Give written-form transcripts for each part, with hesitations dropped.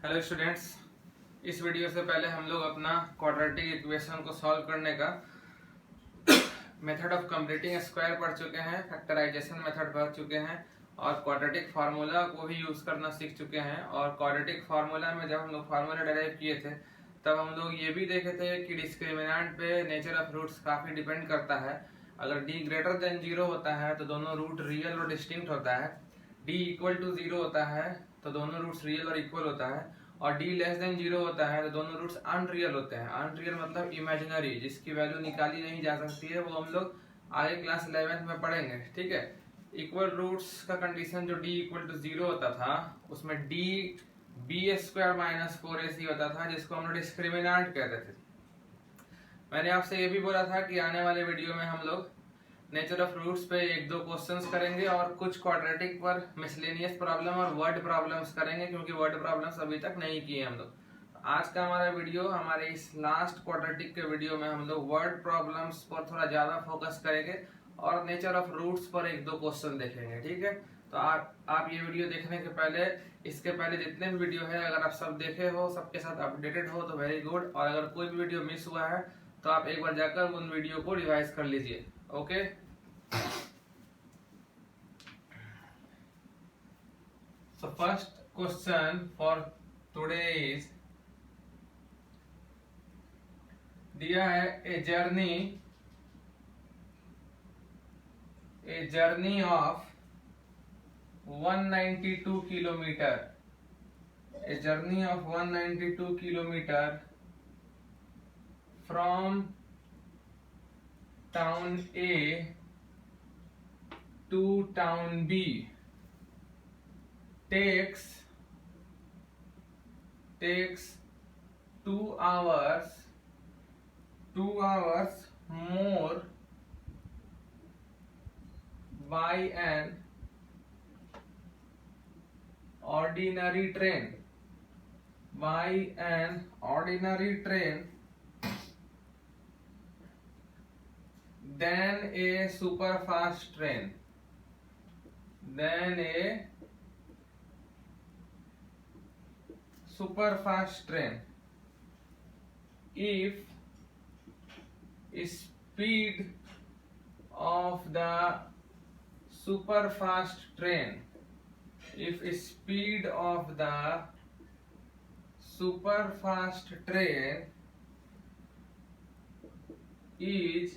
Hello students, इस video से पहले हम लोग अपना क्वाड्रेटिक इक्वेशन को सॉल्व करने का मेथड ऑफ कंप्लीटिंग स्क्वायर पढ़ चुके हैं, फैक्टराइजेशन मेथड पढ़ चुके हैं और क्वाड्रेटिक फार्मूला को भी यूज करना सीख चुके हैं। और क्वाड्रेटिक फार्मूला में जब हम लोग फार्मूला डेराइव किए थे तब हम लोग ये भी देखे थे कि डिस्क्रिमिनेंट पे नेचर ऑफ रूट्स काफी डिपेंड करता है। अगर d ग्रेटर देन 0 होता है तो दोनों रूट रियल और डिस्टिंक्ट होता है, d इक्वल टू 0 होता है तो दोनों रूट्स रियल और इक्वल होता है, और d लेस देन 0 होता है तो दोनों रूट्स अनरियल होते हैं। अनरियल मतलब इमेजिनरी, जिसकी वैल्यू निकाली नहीं जा सकती है, वो हम लोग आगे क्लास 11th में पढ़ेंगे। ठीक है, इक्वल रूट्स का कंडीशन जो d इक्वल टू 0 होता था उसमें d b² माइनस 4ac होता था, जिसको हम लोग डिस्क्रिमिनेंट कहते थे। मैंने आपसे ये भी बोला था कि आने वाले वीडियो में हम लोग नेचर ऑफ रूट्स पे एक दो क्वेश्चंस करेंगे और कुछ क्वाड्रेटिक पर मिसलेनियस प्रॉब्लम और वर्ड प्रॉब्लम्स करेंगे, क्योंकि वर्ड प्रॉब्लम्स अभी तक नहीं किए हम लोग। आज का हमारा वीडियो, हमारे इस लास्ट क्वाड्रेटिक के वीडियो में हम लोग वर्ड प्रॉब्लम्स पर थोड़ा ज्यादा फोकस करेंगे और नेचर ऑफ रूट्स पर एक दो क्वेश्चन देखेंगे। ठीक है, तो आप ये वीडियो देखने के पहले, इसके पहले जितने भी वीडियो है अगर आप सब देखे हो, सबके साथ अपडेटेड हो तो वेरी गुड, और अगर कोई भी वीडियो मिस हुआ है तो आप एक बार जाकर उन वीडियो को रिवाइज कर लीजिए। Okay, so first question for today is, दिया है a journey of 192 kilometre, a journey of 192 kilometre from town A to town B takes 2 hours more by an ordinary train, than a superfast train, if speed of the superfast train is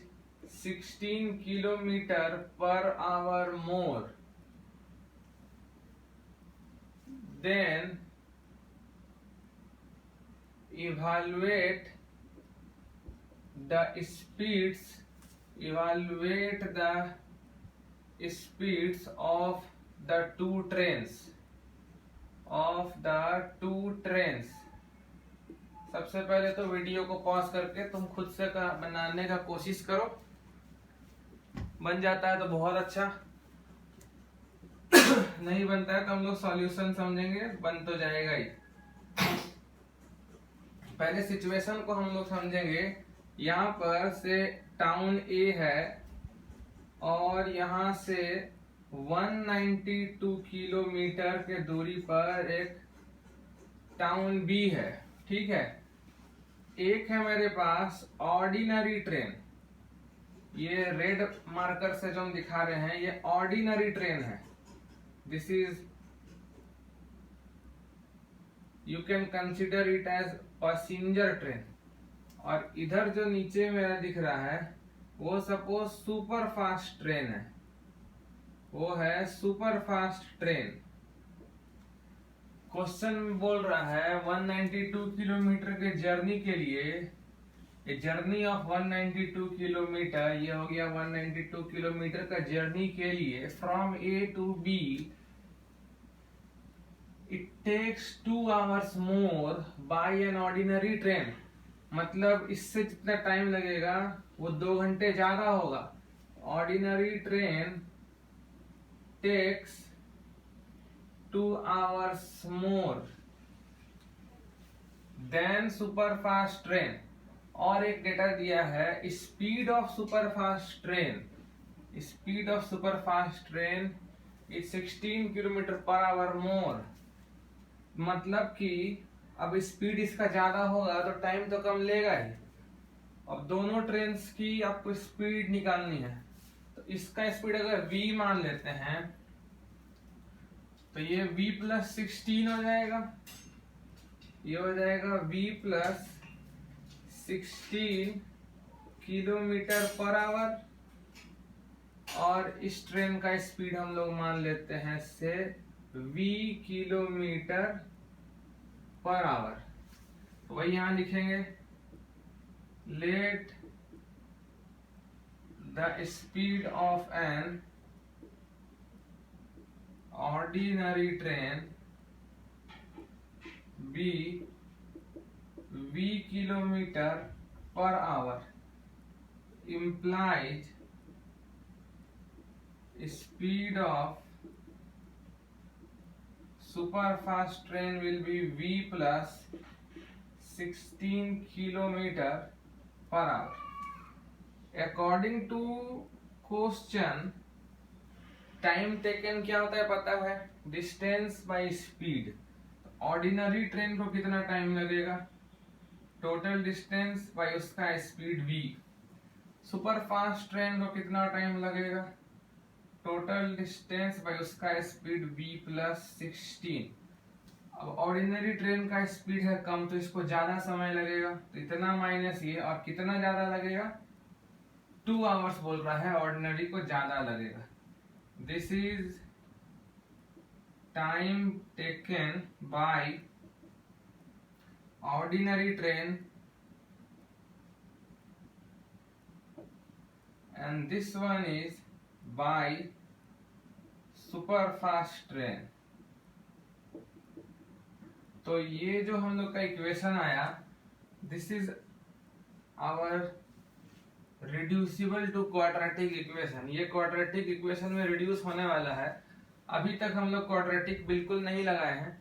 16 kilometer per hour more, then evaluate the speeds of the two trains। सबसे पहले तो video को pause करके तुम खुद से बनाने का कोशिश करो, बन जाता है तो बहुत अच्छा, नहीं बनता है तो हम लोग सॉल्यूशन समझेंगे, बन तो जाएगा ही। पहले सिचुएशन को हम लोग समझेंगे। यहाँ पर से टाउन ए है और यहाँ से 192 किलोमीटर के दूरी पर एक टाउन बी है। ठीक है, एक है मेरे पास ऑर्डिनरी ट्रेन, ये रेड मार्कर से जो हम दिखा रहे हैं ये ऑर्डिनरी ट्रेन है। This is, you can consider it as passenger train. और इधर जो नीचे मेरा दिख रहा है वो सपोज सुपर फास्ट ट्रेन है, वो है सुपर फास्ट ट्रेन। क्वेश्चन में बोल रहा है 192 किलोमीटर के जर्नी के लिए, ए जर्नी ऑफ 192 किलोमीटर, ये हो गया 192 किलोमीटर का जर्नी के लिए from A to B, it takes 2 hours more by an ordinary train. मतलब इससे जितना टाइम लगेगा वो 2 घंटे ज्यादा होगा। Ordinary train takes 2 hours more than superfast train. और एक डेटा दिया है speed of superfast train, speed of superfast train is 16 kilometre पर आवर मोर। मतलब कि अब स्पीड इसका ज्यादा होगा तो टाइम तो कम लेगा ही। अब दोनों ट्रेन की आपको स्पीड निकालनी है, तो इसका स्पीड अगर v मान लेते हैं तो ये v प्लस 16 हो जाएगा, ये हो जाएगा v plus 16 kilometre per hour. और इस ट्रेन का स्पीड हम लोग मान लेते हैं से v किलोमीटर पर आवर। तो वही यहां लिखेंगे, let the speed of an ordinary train be v kilometre पर hour implies speed of super fast train will be v plus 16 kilometer per hour. According to question, time taken क्या होता है पता है, distance by speed. Ordinary train को कितना time लगेगा, total distance by उसका speed v। Super fast train को कितना टाइम लगेगा, टोटल डिस्टेंस बाय उसका स्पीड v प्लस 16। अब ऑर्डिनरी ट्रेन का स्पीड है कम तो इसको ज्यादा समय लगेगा, तो इतना माइनस ये, और कितना ज्यादा लगेगा, 2 आवर्स बोल रहा है, ऑर्डिनरी को ज्यादा लगेगा। This is time taken by ordinary train and this one is by super fast train। तो ये जो हम लोग का इक्वेशन आया, this is our reducible to quadratic equation. ये क्वाड्रेटिक इक्वेशन में रिड्यूस होने वाला है। अभी तक हम लोग क्वाड्रेटिक बिल्कुल नहीं लगाए हैं,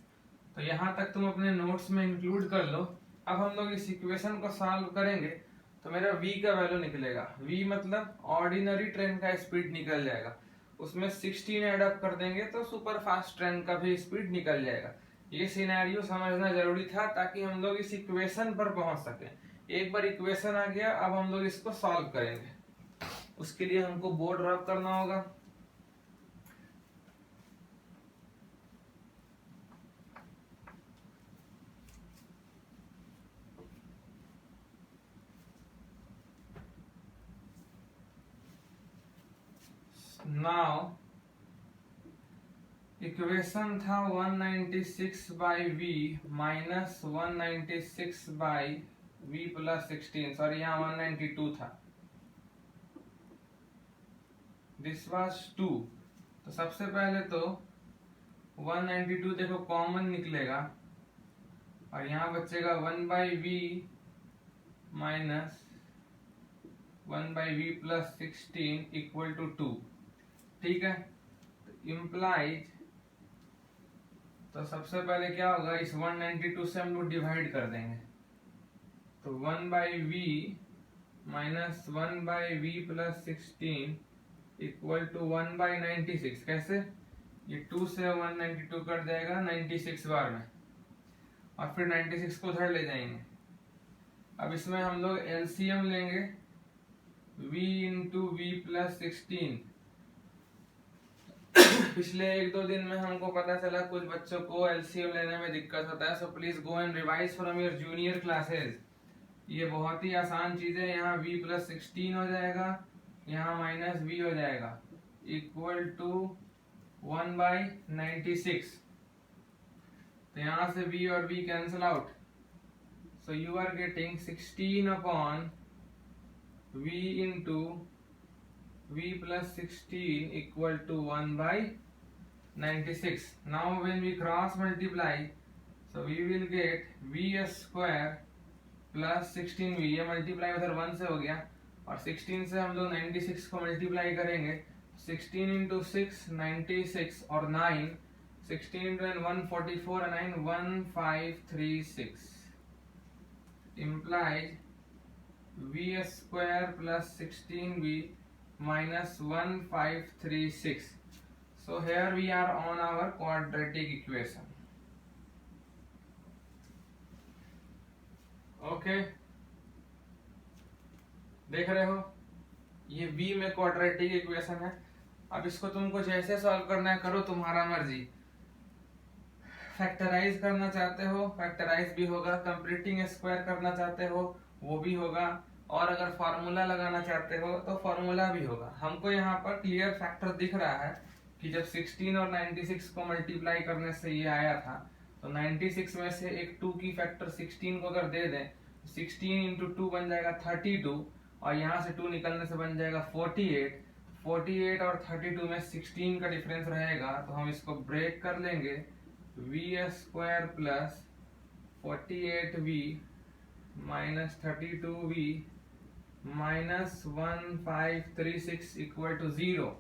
तो यहाँ तक तुम अपने नोट्स में इंक्लूड कर लो। अब हम लोग इस इक्वेशन को सॉल्व करेंगे तो मेरा v का वैल्यू निकलेगा, v मतलब ऑर्डिनरी ट्रेन का स्पीड निकल जाएगा, उसमें 16 ऐड अप कर देंगे तो सुपर फास्ट ट्रेन का भी स्पीड निकल जाएगा। ये सिनेरियो समझना जरूरी था ताकि हम लोग इस इक्वेशन पर पहुंच सके। एक बार इक्वेशन आ गया, अब हम लोग इसको सॉल्व करेंगे। उसके लिए हमको बोर्ड रब करना होगा। नाउ इक्वेशन था 196 by v minus 196 by v plus 16, sorry यहाँ 192 था, दिस वाज 2। तो सबसे पहले तो 192 देखो कॉमन निकलेगा और यहाँ बचेगा 1 by v minus 1 by v plus 16 equal to 2। ठीक है, तो इम्प्लाइज, तो सबसे पहले क्या होगा, इस 192 से हम लोग डिवाइड कर देंगे, तो 1 by v minus 1 by v plus 16 equal to 1 by 96। कैसे, ये 2 से 192 कट जाएगा 96 बार में, और फिर 96 को उधर ले जाएंगे। अब इसमें हम लोग एलसीएम लेंगे, v इंटू वी प्लस 16। पिछले 1-2 दिन में हमको पता चला कुछ बच्चों को एलसीएम लेने में दिक्कत होता है, so please go and revise from your junior classes. ये बहुत ही आसान चीज है। यहाँ v प्लस 16 हो जाएगा, यहाँ माइनस v हो जाएगा, इक्वल टू 1 बाई 96। तो यहाँ से v और v cancel out, so you are getting 16 upon v into v plus 16 equal to 1 by 96. Now when we cross multiply, so we will get v square plus 16v, ये multiply उधर 1 से हो गया, और 16 से हम लोग 96 को मल्टीप्लाई करेंगे, 16 इंटू 6 96 और 9, 16 इंटू 144 और 9 1536 implies v square plus 16v minus 1536. So here we are on our quadratic equation. Okay, देख रहे हो ये v में क्वाड्रेटिक इक्वेशन है। अब इसको तुमको जैसे सॉल्व करना है करो, तुम्हारा मर्जी। फैक्टराइज करना चाहते हो फैक्टराइज भी होगा, कंप्लीटिंग स्क्वायर करना चाहते हो वो भी होगा, और अगर फॉर्मूला लगाना चाहते हो तो फॉर्मूला भी होगा। हमको यहाँ पर क्लियर फैक्टर दिख रहा है कि जब 16 और 96 को मल्टीप्लाई करने से ये आया था, तो 96 में से एक 2 की फैक्टर 16 को अगर दे दें, 16 इंटू 2 बन जाएगा 32, और यहाँ से 2 निकलने से बन जाएगा 48। 48 और 32 में 16 का डिफरेंस रहेगा, तो हम इसको ब्रेक कर लेंगे। V square plus 48v minus 32v minus 1536 equal to 0।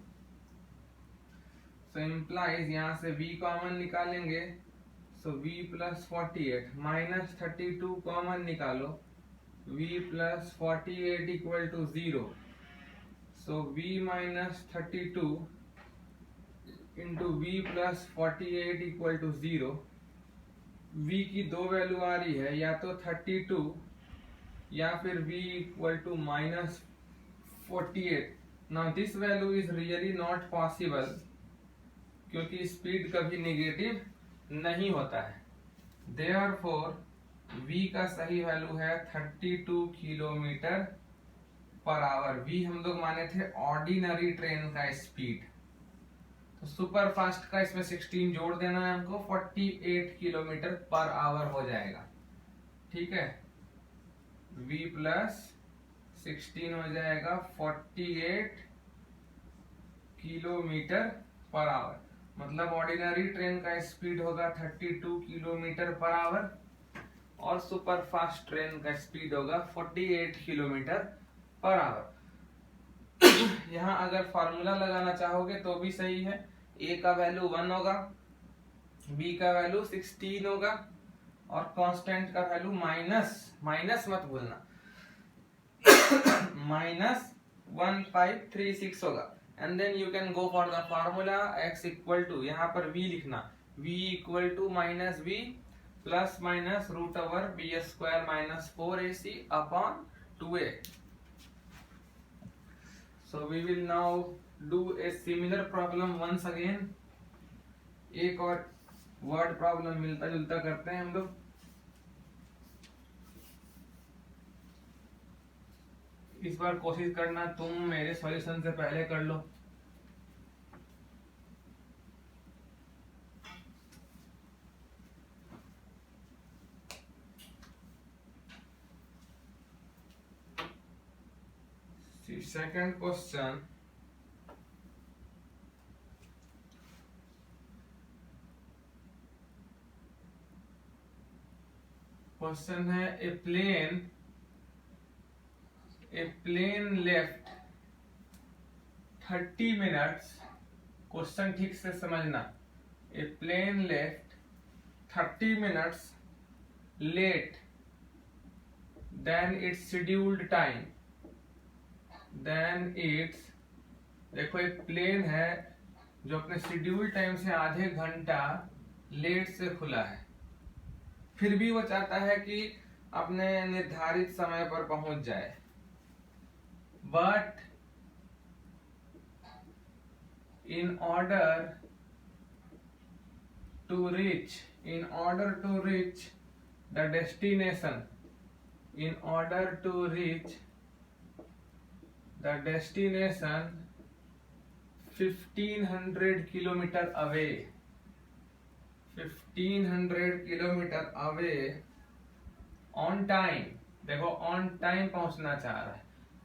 So implies यहाँ से v कॉमन निकालेंगे, so v plus 48 minus 32 common निकालो, v plus 48 equal to 0। So v minus 32 into v plus 48 equal to 0। v की दो value आ रही है, या तो 32 या फिर v equal to minus 48। Now this value is really not possible, क्योंकि स्पीड कभी नेगेटिव नहीं होता है। देयरफॉर v का सही वैल्यू है 32 किलोमीटर पर आवर। v हम लोग माने थे ऑर्डिनरी ट्रेन का स्पीड, तो सुपर फास्ट का इसमें 16 जोड़ देना है हमको, 48 किलोमीटर पर आवर हो जाएगा। ठीक है, v प्लस 16 हो जाएगा 48 किलोमीटर पर आवर। मतलब ऑर्डिनरी ट्रेन का स्पीड होगा 32 किलोमीटर पर आवर, और सुपर फास्ट ट्रेन का स्पीड होगा 48 किलोमीटर पर आवर। यहाँ अगर फार्मूला लगाना चाहोगे तो भी सही है। a का वैल्यू 1 होगा, b का वैल्यू 16 होगा, और कांस्टेंट का वैल्यू माइनस मत भूलना माइनस 1536 होगा। And then you can go for the formula x equal to, यहाँ पर v लिखना, v equal to minus v plus minus root over b square minus 4ac upon 2a। So we will now do a similar problem once again। एक और word problem मिलता जुलता करते हैं हम लोग। इस बार कोशिश करना तुम मेरे सॉल्यूशन से पहले कर लो। सेकंड क्वेश्चन, क्वेश्चन है a plane left 30 minutes. Question ठीक से समझना। A plane left 30 minutes late then it's scheduled time, देखो एक प्लेन है जो अपने शेड्यूल टाइम से आधे घंटा लेट से खुला है, फिर भी वो चाहता है कि अपने निर्धारित समय पर पहुंच जाए। But in order to reach the destination, 1500 kilometre away, 1500 kilometre away on time, देखो ऑन टाइम पहुंचना चाह रहा है,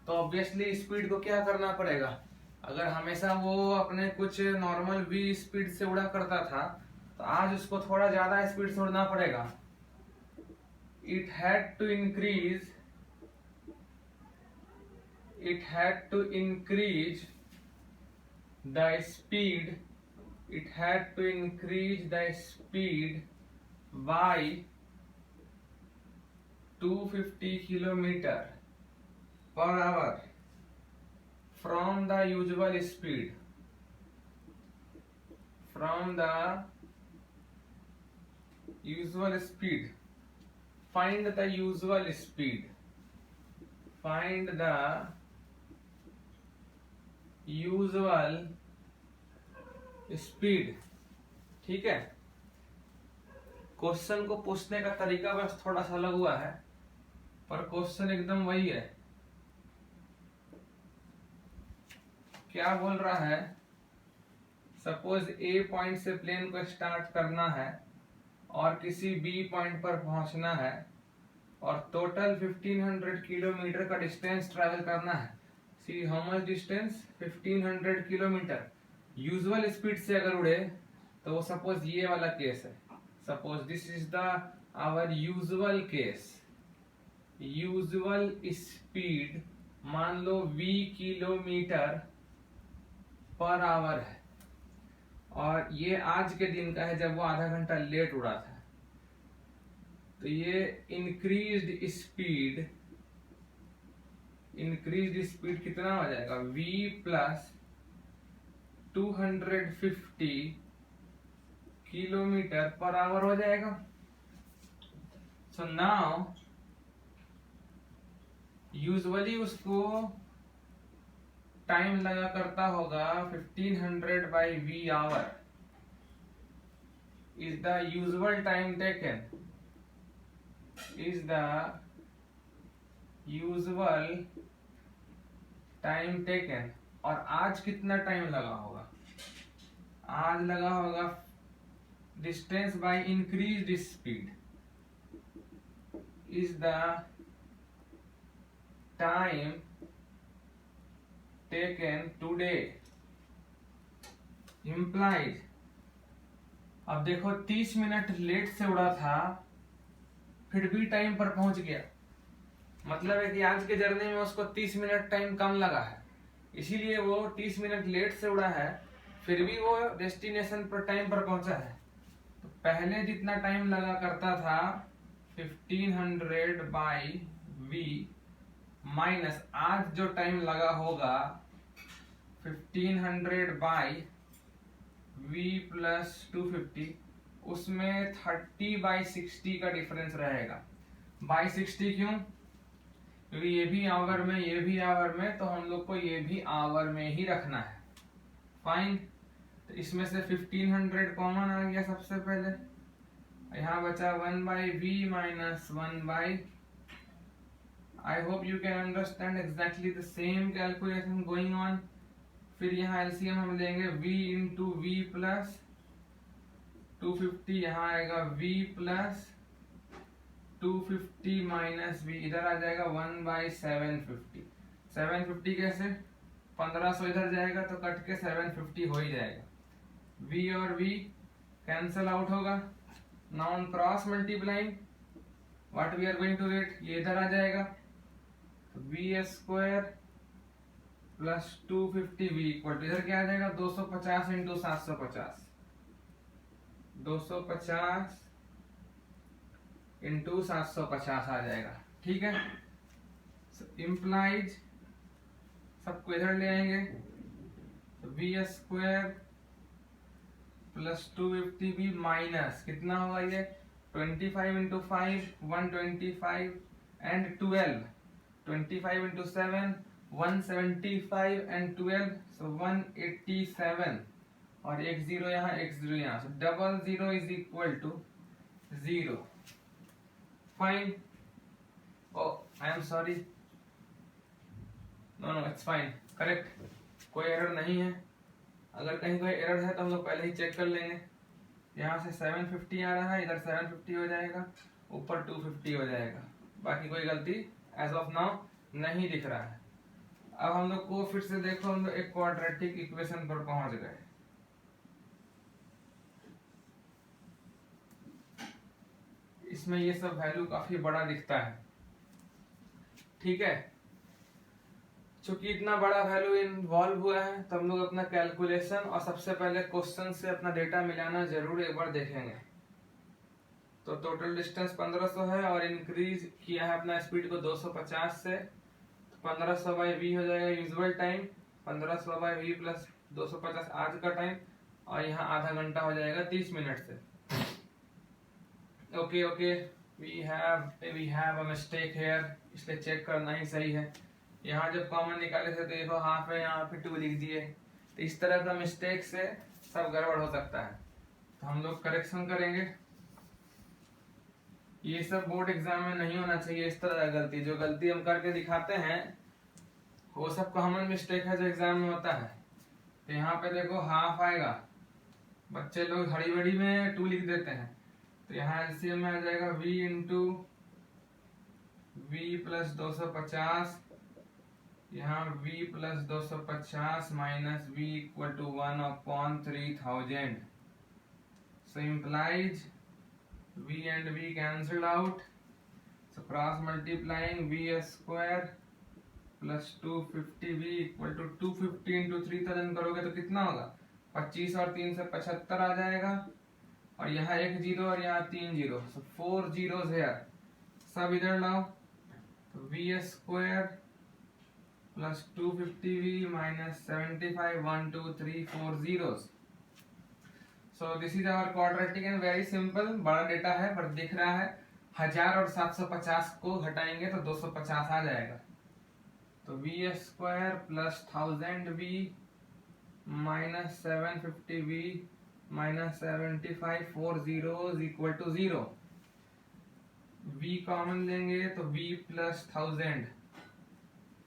तो ऑब्वियसली स्पीड को क्या करना पड़ेगा। अगर हमेशा वो अपने कुछ नॉर्मल v स्पीड से उड़ा करता था, तो आज उसको थोड़ा ज्यादा स्पीड से उड़ना पड़ेगा। it had to increase the speed by 250 kilometer per hour from the usual speed, find the usual speed, find the usual speed. ठीक है, क्वेश्चन को पूछने का तरीका बस थोड़ा सा अलग हुआ है, पर क्वेश्चन एकदम वही है। क्या बोल रहा है, सपोज ए पॉइंट से प्लेन को स्टार्ट करना है और किसी बी पॉइंट पर पहुंचना है और टोटल 1500 किलोमीटर का डिस्टेंस ट्रैवल करना है। See how much distance, 1500 kilometre. Usual speed से अगर उड़े तो वो सपोज ये वाला केस है, suppose this is the our usual case. Usual speed मान लो v किलोमीटर पर आवर है और ये आज के दिन का है जब वो आधा घंटा लेट उड़ा था। तो ये इंक्रीज्ड स्पीड कितना हो जाएगा, v प्लस 250 किलोमीटर पर आवर हो जाएगा। सो नाउ यूजुअली उसको टाइम लगा करता होगा 1500 by v hour is the usual time taken, is the usual time taken. और आज कितना टाइम लगा होगा, आज लगा होगा distance by increased speed is the time taken today implies. अब देखो 30 मिनट लेट से उड़ा था फिर भी टाइम पर पहुंच गया, मतलब है कि आज के जर्नी में उसको 30 मिनट टाइम कम लगा है, इसीलिए वो 30 मिनट लेट से उड़ा है फिर भी वो डेस्टिनेशन पर टाइम पर पहुंचा है। तो पहले जितना टाइम लगा करता था 1500 बाई वी माइनस आज जो टाइम लगा होगा 1500 बाई वी प्लस 250, उसमें 30/60 का डिफरेंस रहेगा। बाई 60 क्यों, क्योंकि ये भी आवर में ये भी आवर में, तो हम लोग को ये भी आवर में ही रखना है। फाइन, तो इसमें से 1500 कॉमन आ गया सबसे पहले, यहाँ बचा 1/v minus 1/, I hope you can understand exactly the same calculation going on। फिर यहाँ LCM हम लेंगे v इंटू वी प्लस 250, यहाँ आएगा v प्लस 250 माइनस v, इधर आ जाएगा 1/750। 750 कैसे, 1500 इधर जाएगा तो कट के 750 हो ही जाएगा। v और v कैंसल आउट होगा, now cross multiplying what we are going to get, ये इधर आ जाएगा v square plus 250 v equal, इधर क्या आ जाएगा 250 इंटू 750, 250 इंटू 750 आ जाएगा। ठीक है, इम्प्लाइज सबको इधर ले आएंगे, तो we square plus 250v minus कितना होगा ये 25 into 5 125 and 12, 25 into 7 175 and 12 so 187, और एक जीरो यहाँ एक जीरो यहाँ, so double zero is equal to 0। Fine, oh I am sorry, no it's fine, correct, कोई एरर नहीं है। अगर कहीं कोई एरर है तो हम लोग पहले ही चेक कर लेंगे। यहाँ से 750 आ रहा है, इधर 750 हो जाएगा, ऊपर 250 हो जाएगा, बाकी कोई गलती एज ऑफ नाउ नहीं दिख रहा है। अब हम लोग को फिर से देखो, हम लोग एक क्वाड्रेटिक इक्वेशन पर पहुंच गए। इसमें ये सब वैल्यू काफी बड़ा दिखता है। ठीक है, चूंकि इतना बड़ा वैल्यू इन्वॉल्व हुआ है तो हम लोग अपना कैलकुलेशन और सबसे पहले क्वेश्चन से अपना डेटा मिलाना जरूर एक बार देखेंगे। तो टोटल डिस्टेंस 1500 है और इंक्रीज किया है अपना स्पीड को 250 से, तो 1500 बाई वी हो जाएगा usual time, 1500 by v plus 250 आज का टाइम, और यहाँ आधा घंटा हो जाएगा 30 मिनट से। Okay okay, we have a mistake here, इसलिए चेक करना ही सही है। यहाँ जब कॉमन निकाले थे तो देखो हाफ है, यहाँ पे 2 लिख दिए। तो इस तरह का मिस्टेक से सब गड़बड़ हो सकता है, तो हम लोग करेक्शन करेंगे। ये सब बोर्ड एग्जाम में नहीं होना चाहिए इस तरह का गलती। जो गलती हम करके दिखाते हैं वो सब कॉमन मिस्टेक है जो एग्जाम में होता है। तो यहाँ पे देखो हाफ आएगा, बच्चे लोग हड़ी बड़ी में 2 लिख देते हैं। तो यहाँ एलसीएम में आ जाएगा v इंटू वी प्लस 250, यहाँ v plus 250 minus v equal to 1/3000। So implies v and v cancelled out, so cross multiplying v square plus 250v equal to 250 into 3000 करोगे तो कितना होगा, 25 और 3 से 75 आ जाएगा, और यहाँ 1 जीरो और यहाँ 3 जीरो, so 4 zeros here। सब इधर लाओ, तो v square plus 250v minus 75, 1 2 3 4 zeros। So this is our quadratic and very simple। बड़ा डेटा है पर दिख रहा है। 1000 और 750 को घटाएंगे तो 250 आ जाएगा। तो v square plus 1000v minus 750v minus 75, 4 zeros equal to 0। v common लेंगे तो v प्लस 1000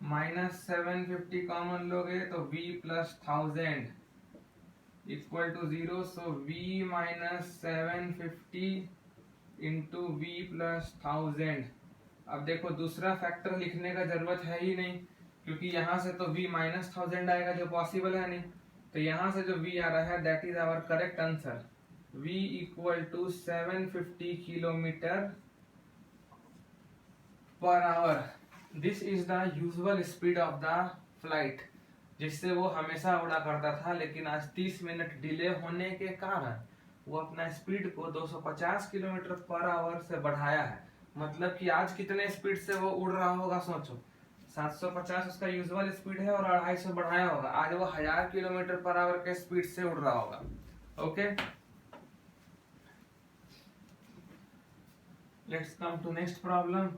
माइनस 750 कॉमन लोगे तो v plus 1000 equal to 0। So v minus 750 into v plus 1000। अब देखो दूसरा फैक्टर लिखने का जरूरत है ही नहीं, क्योंकि यहाँ से तो v माइनस 1000 आएगा जो पॉसिबल है नहीं। तो यहाँ से जो v आ रहा है that is our correct answer. v equal to 750 kilometre पर hour. This is the usual speed of the flight, जिससे वो हमेशा उड़ा करता था, लेकिन आज 30 मिनट डिले होने के कारण वो अपना स्पीड को 250 किलोमीटर पर आवर से बढ़ाया है। मतलब कि आज कितने स्पीड से वो उड़ रहा होगा सोचो। 750 उसका यूजुअल स्पीड है और 250 बढ़ाया होगा। आज वो 1000 किलोमीटर पर आवर के स्पीड से उड़ रहा होगा। Okay, let's come to next problem.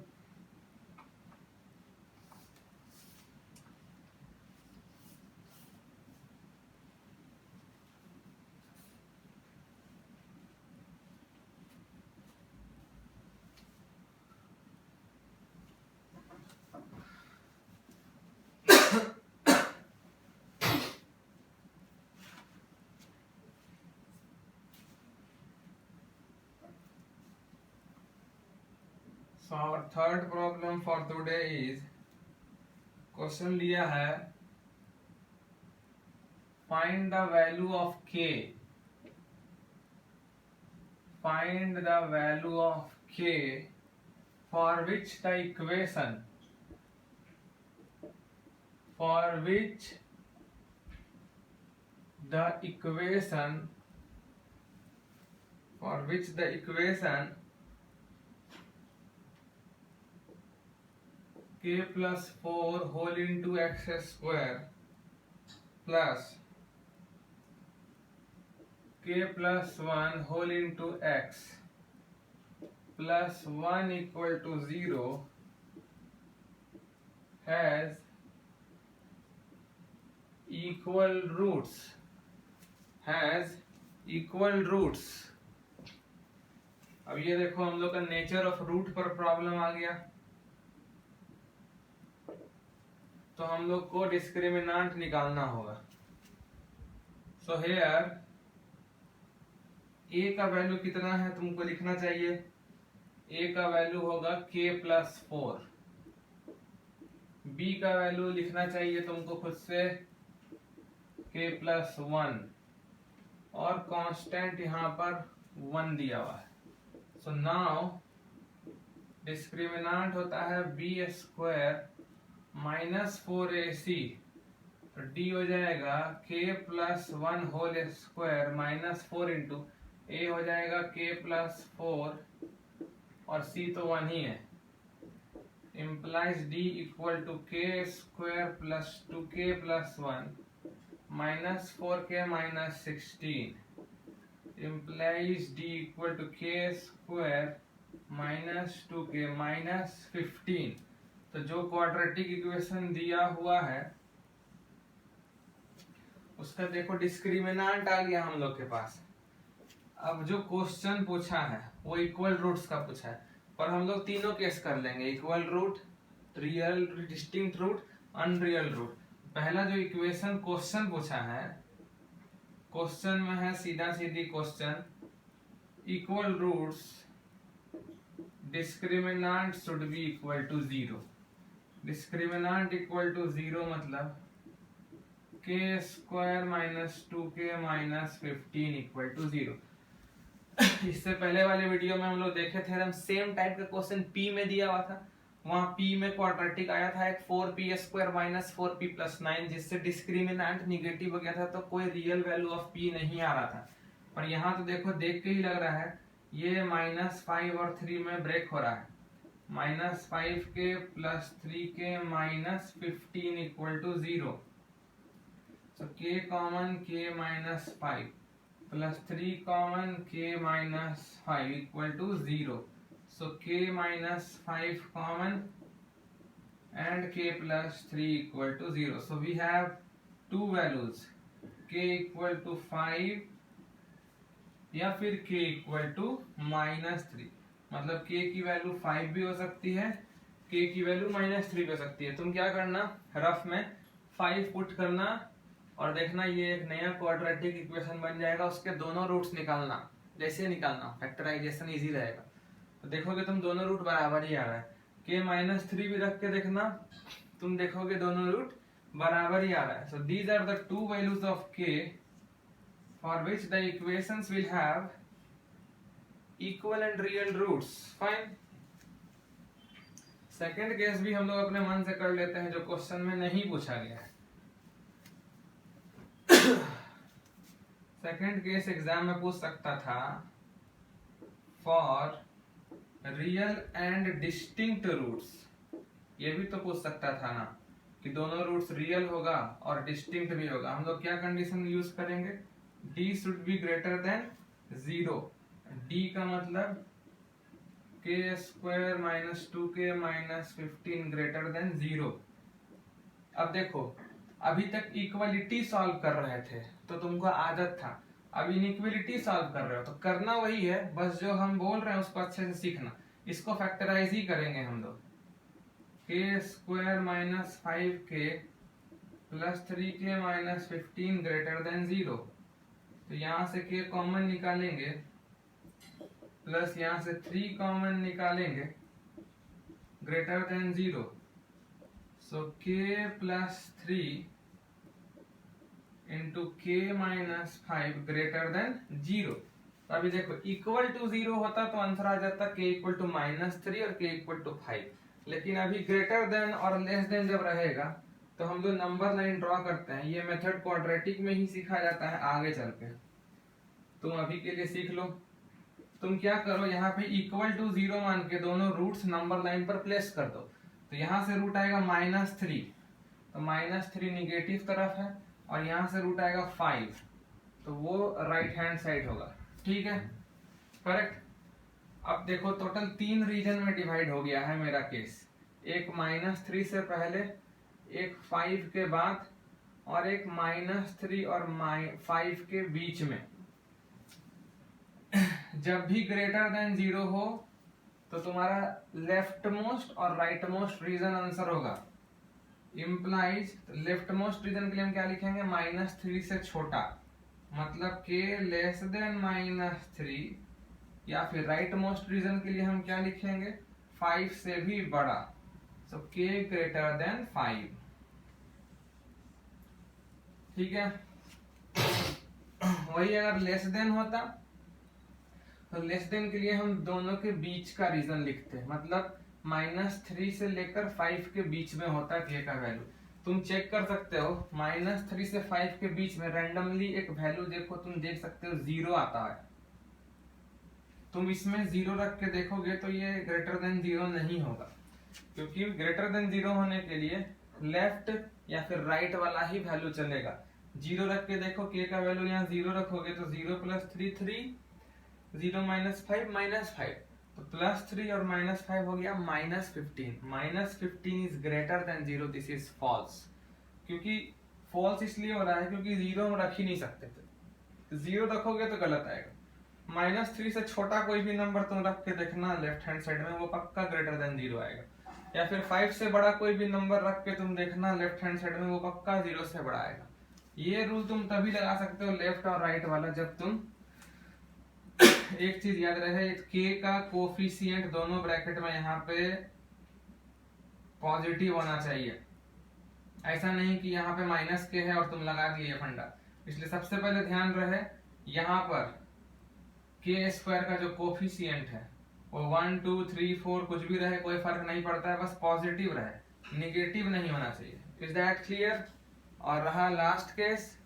So our third problem for today is, question लिया है find the value of k, find the value of k for which the equation k plus 4 whole into x square plus k plus 1 whole into x plus 1 equal to 0 has equal roots, अब ये देखो हम लोग का nature of root पर problem आ गया, तो हम लोग को डिस्क्रिमिनेंट निकालना होगा। सो हेयर a का वैल्यू कितना है तुमको लिखना चाहिए। a का वैल्यू होगा k प्लस 4, b का वैल्यू लिखना चाहिए तुमको खुद से k प्लस 1, और कांस्टेंट यहाँ पर 1 दिया हुआ है। सो नाउ डिस्क्रिमिनेंट होता है b स्क्वायर माइनस 4ac, तो d हो जाएगा k plus 1 whole square minus 4 into a हो जाएगा k प्लस 4 और c तो 1 ही है। Implies d equal to k square plus 2k plus 1 minus 4k minus 16 implies d equal to k square -2k -15। तो जो क्वाड्रेटिक इक्वेशन दिया हुआ है उसका देखो डिस्क्रिमिनेंट आ गया हम लोग के पास। अब जो क्वेश्चन पूछा है वो इक्वल रूट्स का पूछा है, पर हम लोग तीनों केस कर लेंगे, equal root, real distinct root, unreal root. पहला जो इक्वेशन क्वेश्चन पूछा है, क्वेश्चन में है सीधा सीधी question, equal roots discriminant should be equal to 0। Discriminant equal to 0 मतलब k² - 2k - 15 इक्वल टू 0। इससे पहले वाले वीडियो में हम लोग देखे थे, हम सेम टाइप का क्वेश्चन पी में दिया हुआ था। वहां पी में क्वाड्रेटिक आया था एक 4p² - 4p + 9, जिससे डिस्क्रिमिनेंट निगेटिव हो गया था, तो कोई रियल वैल्यू ऑफ p नहीं आ रहा था। पर यहाँ तो देखो, देख के ही लग रहा है ये -5 और 3 में ब्रेक हो रहा है। -5k + 3k - 15 equal to 0। So k common k minus 5 plus 3 common k minus 5 equal to 0. So k minus 5 common and k plus 3 equal to 0. So we have two values, k equal to 5 या फिर k equal to -3। मतलब k की value 5 भी हो सकती है, k की value -3 भी हो सकती है। तुम क्या करना, रफ में 5 पुट करना और देखना ये एक नया क्वाड्रेटिक इक्वेशन बन जाएगा, उसके दोनों रूट्स निकालना। जैसे निकालना फैक्टराइजेशन इजी रहेगा, तो देखोगे तुम दोनों रूट बराबर ही आ रहा है। k -3 भी रख के देखना, तुम देखोगे दोनों रूट बराबर ही आ रहा है। So these are the two values of k for which the equations will have equal and real roots. Fine. Second case भी हम लोग अपने मन से कर लेते हैं, जो क्वेश्चन में नहीं पूछा गया है। सेकंड केस एग्जाम में पूछ सकता था, for real and distinct roots. ये भी तो पूछ सकता था ना कि दोनों रूट्स रियल होगा और डिस्टिंक्ट भी होगा। हम लोग क्या कंडीशन यूज करेंगे, d should be greater than 0। d का मतलब k² - 2k - 15 ग्रेटर देन 0। अब देखो, अभी तक इक्वलिटी सॉल्व कर रहे थे तो तुमको आदत था, अब इनइक्वलिटी सॉल्व कर रहे हो तो करना वही है, बस जो हम बोल रहे हैं उसको अच्छे से सीखना। इसको फैक्टराइज ही करेंगे हम लोग, k² - 5k + 3k - 15 greater than 0। तो यहाँ से k कॉमन निकालेंगे, प्लस यहाँ से 3 कॉमन निकालेंगे, ग्रेटर देन 0। सो k + 3 into k - 5 greater than 0। तो अभी देखो इक्वल टू 0 होता तो आंसर आ जाता k इक्वल टू -3 और k इक्वल टू 5। लेकिन अभी ग्रेटर देन और लेस देन जब रहेगा तो हम लोग नंबर लाइन ड्रॉ करते हैं। ये मेथड क्वाड्रेटिक में ही सीखा जाता है आगे चल के, तुम अभी के लिए सीख लो। तुम क्या करो, यहाँ पे इक्वल टू 0 मान के दोनों रूट्स नंबर लाइन पर प्लेस कर दो। तो यहाँ से रूट आएगा -3, तो -3 निगेटिव तरफ है, और यहाँ से रूट आएगा 5, तो वो राइट हैंड साइड होगा। ठीक है, करेक्ट। अब देखो टोटल 3 रीजन में डिवाइड हो गया है मेरा केस, एक -3 से पहले, एक 5 के बाद, और एक -3 और 5 के बीच में। जब भी ग्रेटर देन 0 हो तो तुम्हारा लेफ्ट मोस्ट और राइट मोस्ट रीजन आंसर होगा। इम्प्लाइज लेफ्ट मोस्ट रीजन के लिए हम क्या लिखेंगे, -3 से छोटा, मतलब k लेस देन -3, या फिर राइट मोस्ट रीजन के लिए हम क्या लिखेंगे, 5 से भी बड़ा, सो k ग्रेटर देन 5। ठीक है। वही अगर लेस देन होता तो लेस देन के लिए हम दोनों के बीच का रीजन लिखते हैं, मतलब -3 से लेकर 5 के बीच में होता k का वैल्यू। तुम चेक कर सकते हो, -3 से 5 के बीच में रैंडमली एक वैल्यू देखो, तुम देख सकते हो 0 आता है। तुम इसमें 0 रख के देखोगे तो ये ग्रेटर देन 0 नहीं होगा, क्योंकि ग्रेटर देन 0 होने के लिए लेफ्ट या फिर राइट वाला ही वैल्यू चलेगा। 0 रख के देखो, k का वैल्यू यहाँ 0 रखोगे तो 0 + 3 3, 0 - 5 -5, तो +3 और -5 हो गया -15। -15 is greater than 0, this is false. क्योंकि फॉल्स इसलिए हो रहा है क्योंकि 0 हम रख ही नहीं सकते थे, 0 रखोगे तो गलत आएगा। -3 से छोटा कोई भी नंबर तुम रख के देखना लेफ्ट हैंड साइड में, वो पक्का ग्रेटर देन 0 आएगा। या फिर 5 से बड़ा कोई भी नंबर रख के तुम देखना लेफ्ट हैंड साइड में, वो पक्का 0 से बड़ा आएगा। ये रूल तुम तभी लगा सकते हो लेफ्ट और राइट वाला, जब तुम एक चीज याद रहे, के का कोफिशिएंट दोनों ब्रैकेट में यहाँ पे पॉजिटिव होना चाहिए। ऐसा नहीं कि यहाँ पे -k है और तुम लगा दिए फंडा। इसलिए सबसे पहले ध्यान रहे यहाँ पर k² का जो कोफिशिएंट है वो 1 2 3 4 कुछ भी रहे, कोई फर्क नहीं पड़ता है, बस पॉजिटिव रहे, निगेटिव नहीं होना चाहिए। Is that clear? और रहा last case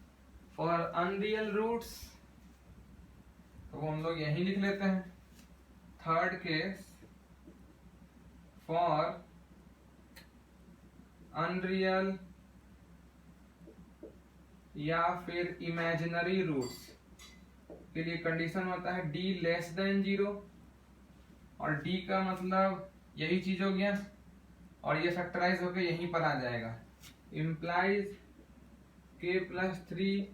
for unreal roots, तो वो हम लोग यही लिख लेते हैं। थर्ड केस फॉर अनरियल या फिर इमेजिनरी रूट्स के लिए कंडीशन होता है d लेस देन 0, और d का मतलब यही चीज हो गया, और ये फैक्टराइज होकर यहीं पर आ जाएगा। इम्प्लाइज k+3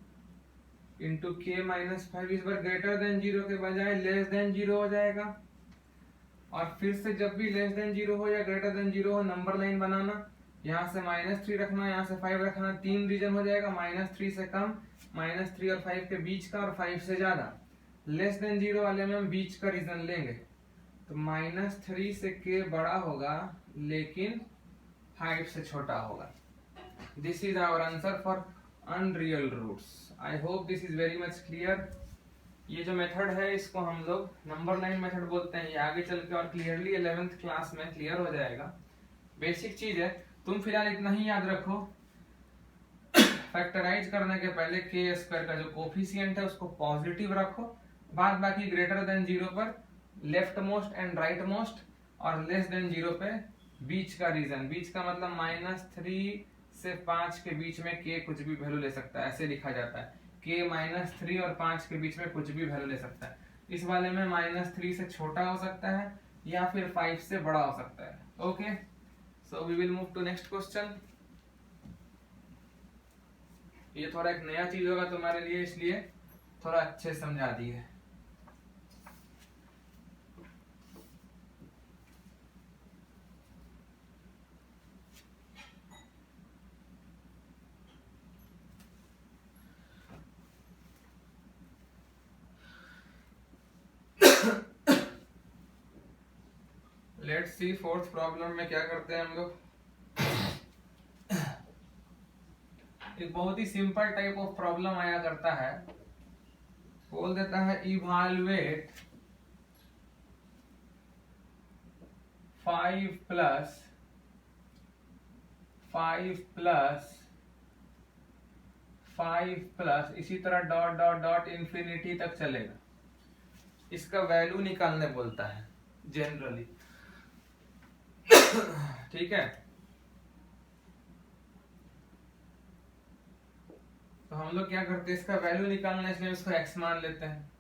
इंटू k-5 इस बार ग्रेटर देन 0 के बजाय लेस देन 0 हो जाएगा। और फिर से जब भी लेस देन 0 हो या ग्रेटर देन 0 हो, नंबर लाइन बनाना, यहाँ से -3 रखना, यहाँ से 5 रखना, 3 रीजन हो जाएगा, -3 से कम, -3 और 5 के बीच का, और 5 से ज्यादा। लेस देन 0 वाले में हम बीच का रीजन लेंगे, तो -3 से k बड़ा होगा लेकिन 5 से छोटा होगा। This is our answer for unreal roots. I hope this is very much clear. ये जो मेथड है इसको हम लोग नंबर लाइन मेथड बोलते हैं। ये आगे चल के और क्लियरली 11th क्लास में क्लियर हो जाएगा। बेसिक चीज है, तुम फिलहाल इतना ही याद रखो, फैक्टराइज करने के पहले k² का जो कोफिशिएंट है उसको पॉजिटिव रखो, बाद बाकी ग्रेटर देन 0 पर left most and right most, और लेस देन 0 पे बीच का रीजन। बीच का मतलब -3 से 5 के बीच में k कुछ भी वैल्यू ले सकता है, ऐसे लिखा जाता है। k -3 और 5 के बीच में कुछ भी वैल्यू ले सकता है। इस वाले में -3 से छोटा हो सकता है या फिर 5 से बड़ा हो सकता है। Okay, so we will move to next question. ये थोड़ा एक नया चीज होगा तुम्हारे लिए, इसलिए थोड़ा अच्छे समझा दिए। लेट्स सी फोर्थ प्रॉब्लम में क्या करते हैं हम लोग। एक बहुत ही सिंपल टाइप ऑफ प्रॉब्लम आया करता है, बोल देता है इवैल्यूएट 5 + 5 + इसी तरह डॉट डॉट डॉट इंफिनिटी तक चलेगा। इसका वैल्यू निकालने बोलता है जनरली। ठीक है, तो हम लोग क्या करते हैं, इसका वैल्यू निकालना, इसलिए इसको x मान लेते हैं।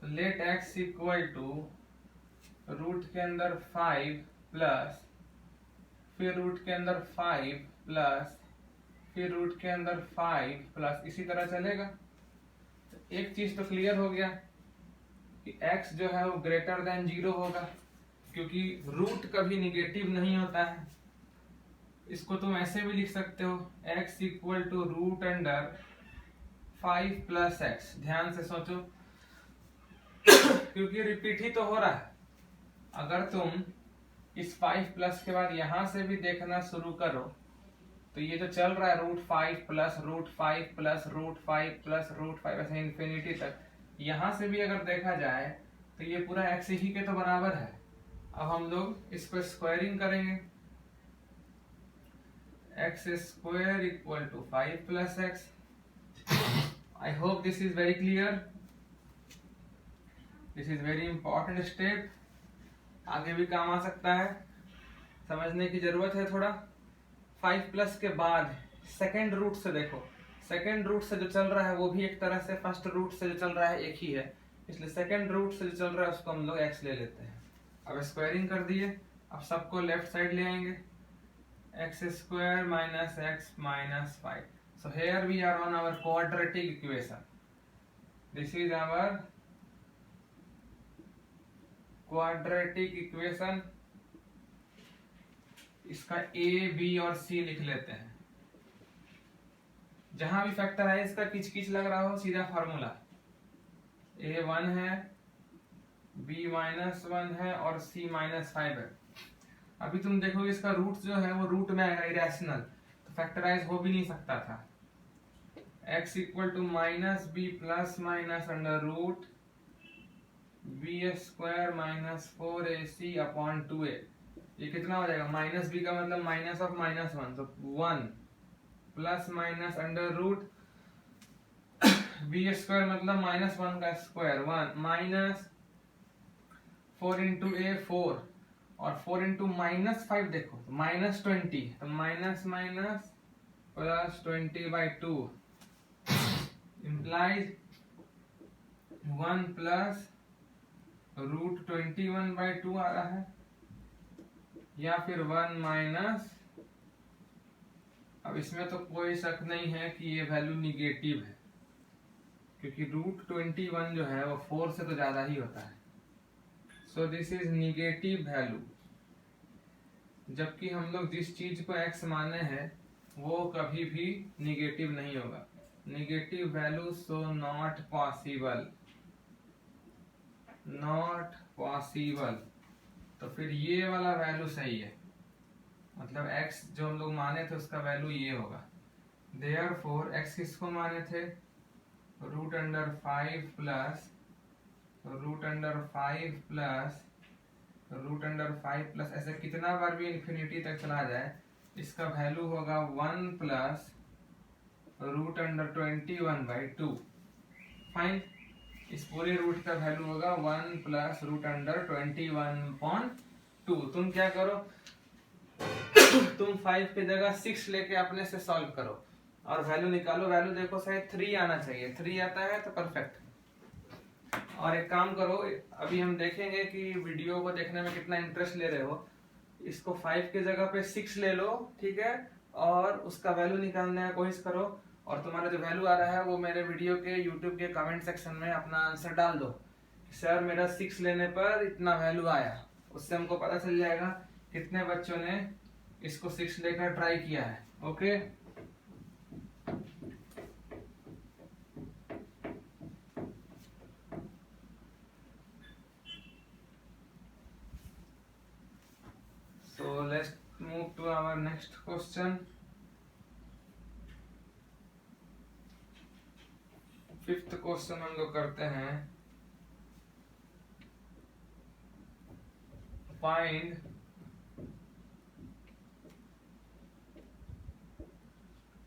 तो let x equal to root के अंदर 5 प्लस, फिर रूट के अंदर 5 प्लस, फिर रूट के अंदर 5 प्लस, इसी तरह चलेगा। तो एक चीज तो क्लियर हो गया कि x जो है वो ग्रेटर देन 0 होगा, क्योंकि रूट कभी निगेटिव नहीं होता है। इसको तुम ऐसे भी लिख सकते हो, x equal to root under 5 + x। ध्यान से सोचो, क्योंकि रिपीट ही तो हो रहा है। अगर तुम इस 5 + के बाद यहां से भी देखना शुरू करो, तो ये जो चल रहा है √5 + √5 + √5 + √5 ऐसे इंफिनिटी तक, यहां से भी अगर देखा जाए तो ये पूरा x ही के तो बराबर है। अब हम लोग इसको स्क्वायरिंग करेंगे, x² equal to 5 + x। I hope this is very clear. This is very important step, आगे भी काम आ सकता है, समझने की जरूरत है थोड़ा। 5 + के बाद सेकेंड रूट से देखो, सेकेंड रूट से जो चल रहा है वो भी एक तरह से फर्स्ट रूट से जो चल रहा है एक ही है, इसलिए सेकेंड रूट से जो चल रहा है उसको हम लोग x ले लेते हैं। अब स्क्वायरिंग कर दिए, अब सबको लेफ्ट साइड ले आएंगे, x square minus x minus 5. So here we are on our quadratic equation. This is our quadratic equation. इसका a, b और c लिख लेते हैं. जहां भी फैक्टराइज का किच किच लग रहा हो सीधा फार्मूला, a 1 है, b माइनस 1 है और c माइनस 5 है. अभी तुम देखोगे इसका रूट जो है वो रूट में आएगा इरेशनल, तो फैक्टराइज हो भी नहीं सकता था. x equal to minus b plus minus under root b square minus 4ac upon 2a. ये कितना हो जाएगा, माइनस बी का मतलब माइनस ऑफ माइनस 1, तो 1 plus minus under root b square मतलब माइनस 1 का स्क्वायर 1 माइनस 4 इंटू ए 4 और 4 इंटू माइनस 5 देखो तो माइनस 20, तो minus minus plus 20/2 implies 1 plus root 21/2 आ रहा है, या फिर 1 माइनस. अब इसमें तो कोई शक नहीं है कि ये वैल्यू निगेटिव है, क्योंकि रूट 21 जो है वो 4 से तो ज्यादा ही होता है. So this is negative value. जबकि हम लोग जिस चीज को x माने हैं वो कभी भी निगेटिव नहीं होगा. Negative value so not possible, not possible. तो फिर ये वाला वैल्यू सही है, मतलब x जो हम लोग माने थे उसका वैल्यू ये होगा. देयरफॉर x किसको माने थे, root under 5 plus root under 5 plus root under 5 plus, ऐसे कितना बार भी इन्फिनिटी तक चला जाए इसका वैल्यू होगा 1 प्लस रूट अंडर 21/2. फाइन, इस पूरे रूट का वैल्यू होगा 1 प्लस रूट अंडर 21/2. तुम क्या करो, तुम 5 की जगह 6 लेके अपने से सॉल्व करो और वैल्यू निकालो. वैल्यू देखो शायद 3 आना चाहिए, 3 आता है तो परफेक्ट. और एक काम करो, अभी हम देखेंगे कि वीडियो को देखने में कितना इंटरेस्ट ले रहे हो. इसको 5 की जगह पे 6 ले लो, ठीक है, और उसका वैल्यू निकालने का कोशिश करो. और तुम्हारा जो वैल्यू आ रहा है वो मेरे वीडियो के यूट्यूब के कमेंट सेक्शन में अपना आंसर डाल दो, सर मेरा 6 लेने पर इतना वैल्यू आया. उससे हमको पता चल जाएगा कितने बच्चों ने इसको 6 लेकर ट्राई किया है. Okay, so let's move to our next question. Fifth question हम लोग करते हैं. Find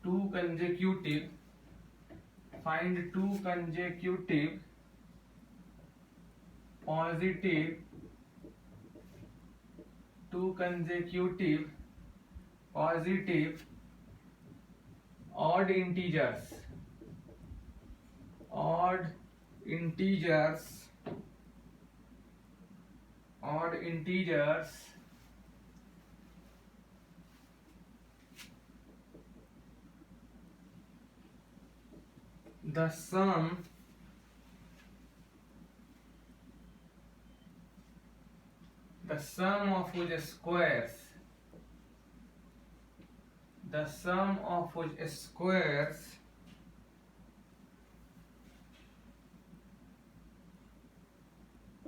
to consecutive positive odd integers the sum of whose squares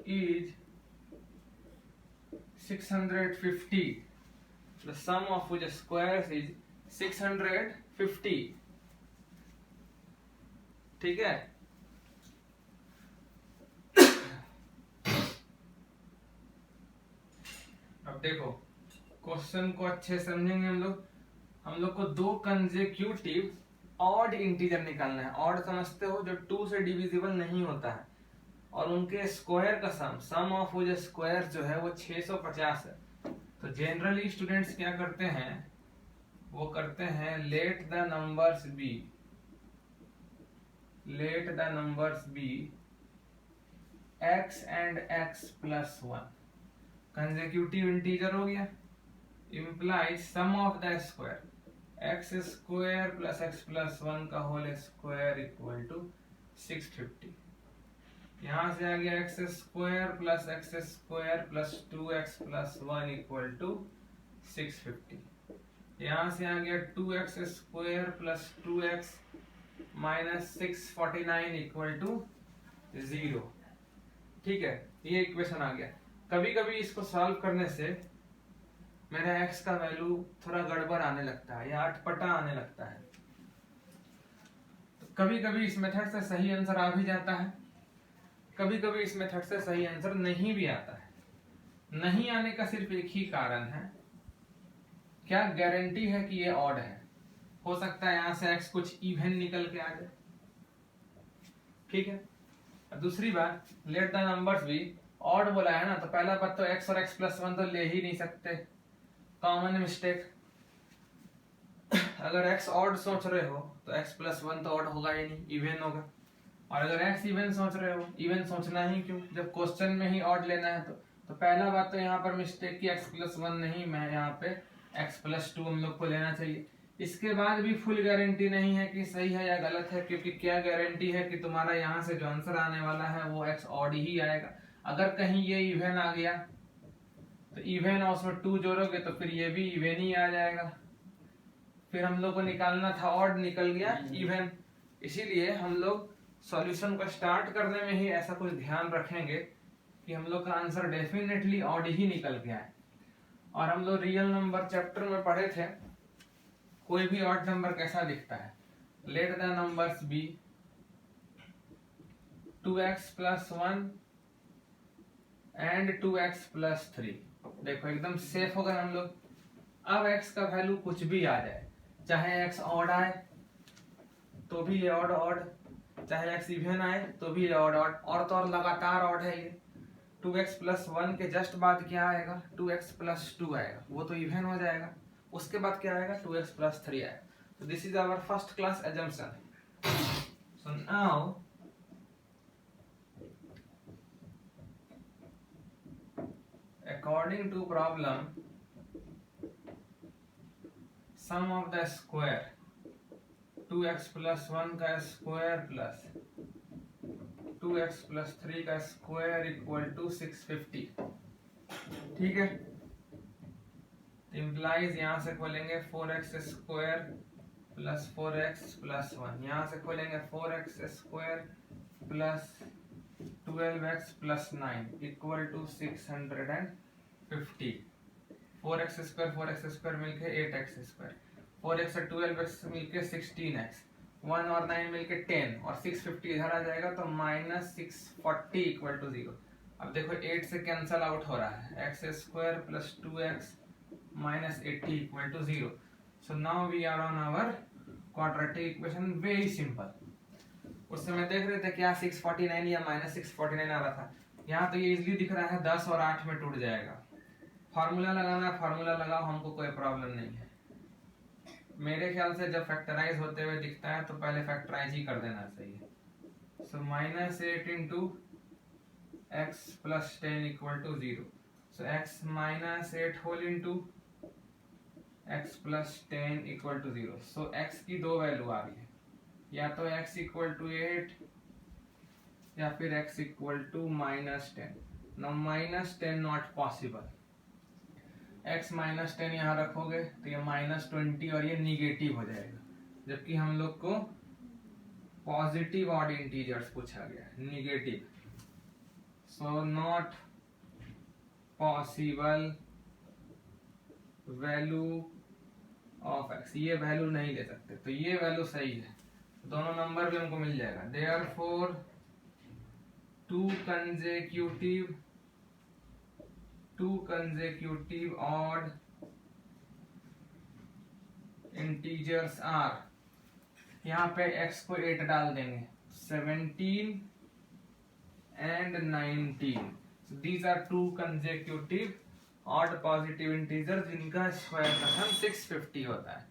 is 650. The sum of whose squares is 650. ठीक है. अब देखो क्वेश्चन को अच्छे समझेंगे हम लोग को दो कंसेक्यूटिव ऑड इंटीजर निकालना है. ऑड समझते हो, जो 2 से डिविजिबल नहीं होता है, और उनके स्क्वायर का सम ऑफ वो जो स्क्वायर जो है वो 650 है. तो जनरली स्टूडेंट्स क्या करते हैं, वो करते हैं let the numbers be x and x plus 1. Consecutive integer हो गया, implies sum of the square x square plus x plus 1 का होल स्क्वायर इक्वल टू 650। यहाँ से आ गया x square plus x square plus 2x plus 1 equal to 650। यहाँ से आ गया 2x square plus 2x minus 649 equal to 0। ठीक है, ये इक्वेशन आ गया। कभी कभी इसको सॉल्व करने से मेरा x का वैल्यू थोड़ा गड़बड़ आने लगता है या अटपटा आने लगता है। तो कभी कभी इस मेथड से सही आंसर आ भी जाता है, कभी कभी इस मेथड से सही आंसर नहीं भी आता है। नहीं आने का सिर्फ एक ही कारण है, क्या गारंटी है कि ये ऑड है? हो सकता है यहाँ से x कुछ इवन निकल के आ जाए। ठीक है, दूसरी बात, let the numbers be odd बोला है ना, तो पहला बात तो x और x प्लस 1 तो ले ही नहीं सकते, कॉमन मिस्टेक। अगर x ऑड सोच रहे हो तो x प्लस 1 तो ऑड होगा ही नहीं, इवन होगा। और अगर x इवन सोच रहे हो, इवन सोचना ही क्यों जब क्वेश्चन में ही ऑड लेना है। तो पहला बात तो यहाँ पर मिस्टेक की x प्लस 1 नहीं, मैं यहाँ पे x प्लस 2 हम लोग को लेना चाहिए। इसके बाद भी फुल गारंटी नहीं है कि सही है या गलत है, क्योंकि क्या गारंटी है कि तुम्हारा यहाँ से जो आंसर आने वाला है वो x ऑड ही आएगा। अगर कहीं ये इवन आ गया तो इवन और उसमें 2 जोड़ोगे तो फिर ये भी इवन ही आ जाएगा। फिर हम लोग को निकालना था ऑड, निकल गया इवन। इसीलिए हम लोग सॉल्यूशन को स्टार्ट करने में ही ऐसा कुछ ध्यान रखेंगे कि हम लोग का आंसर डेफिनेटली ऑड ही निकल के आए। और हम लोग रियल नंबर चैप्टर में पढ़े थे, कोई भी ऑड नंबर कैसा दिखता है, let the numbers be 2x plus 1 and 2x plus 3। देखो एकदम सेफ हो गए हम लोग। अब x का वैल्यू कुछ भी आ जाए, चाहे x ऑड आए तो भी ये ऑड ऑड, चाहे x इवन आए तो भी ये ऑड ऑड, और तो और लगातार ऑड है ये। 2x प्लस 1 के जस्ट बाद क्या आएगा, 2x प्लस 2 आएगा, वो तो इवन हो जाएगा। उसके बाद क्या आएगा, 2x प्लस 3 आएगा। तो this is our first class assumption। So now according to problem, sum of the square 2x plus 1 का स्क्वायर प्लस 2x प्लस 3 का स्क्वायर इक्वल टू 650। ठीक है, इम्प्लाइज यहाँ से खोलेंगे 4x square plus 4x plus 1, यहाँ से खोलेंगे 4x square plus 12x plus 9 equal to 650। 4x square मिलके 8x स्क्वायर, 4x से 12x मिलके 16x, 1 और 9 मिलके 10 और 650 इधर आ जाएगा तो माइनस 640 इक्वल टू 0। अब देखो 8 से कैंसल आउट हो रहा है, x square plus 2x minus 80 equal to 0। So now we are on our quadratic equation, very simple. उस समय देख रहे थे क्या 649 या माइनस 649 आ रहा था, यहाँ तो ये इजिली दिख रहा है 10 और 8 में टूट जाएगा। फार्मूला लगाना है, फार्मूला लगाओ, हमको कोई प्रॉब्लम नहीं है। मेरे ख्याल से जब फैक्टराइज होते हुए दिखता है तो पहले फैक्टराइज ही कर देना चाहिए। So minus 8 into x plus 10 equal to 0। So x minus 8 whole into x plus 10 equal to 0। So x की दो वैल्यू आ रही है, या तो x इक्वल टू 8 या फिर x equal to minus 10। Now minus 10 not possible, x minus 10 यहाँ रखोगे तो ये माइनस 20 और ये निगेटिव हो जाएगा, जबकि हम लोग को पॉजिटिव ऑड इंटीजर्स पूछा गया है, negative. So not possible value of x, ये वैल्यू नहीं ले सकते, तो ये वैल्यू सही है, दोनों नंबर भी हमको मिल जाएगा। Therefore two consecutive odd integers are, यहाँ पे x को 8 डाल देंगे, 17 and 19। These are two consecutive odd positive integers जिनका स्क्वायर का सम 650 होता है।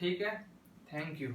ठीक है, थैंक यू।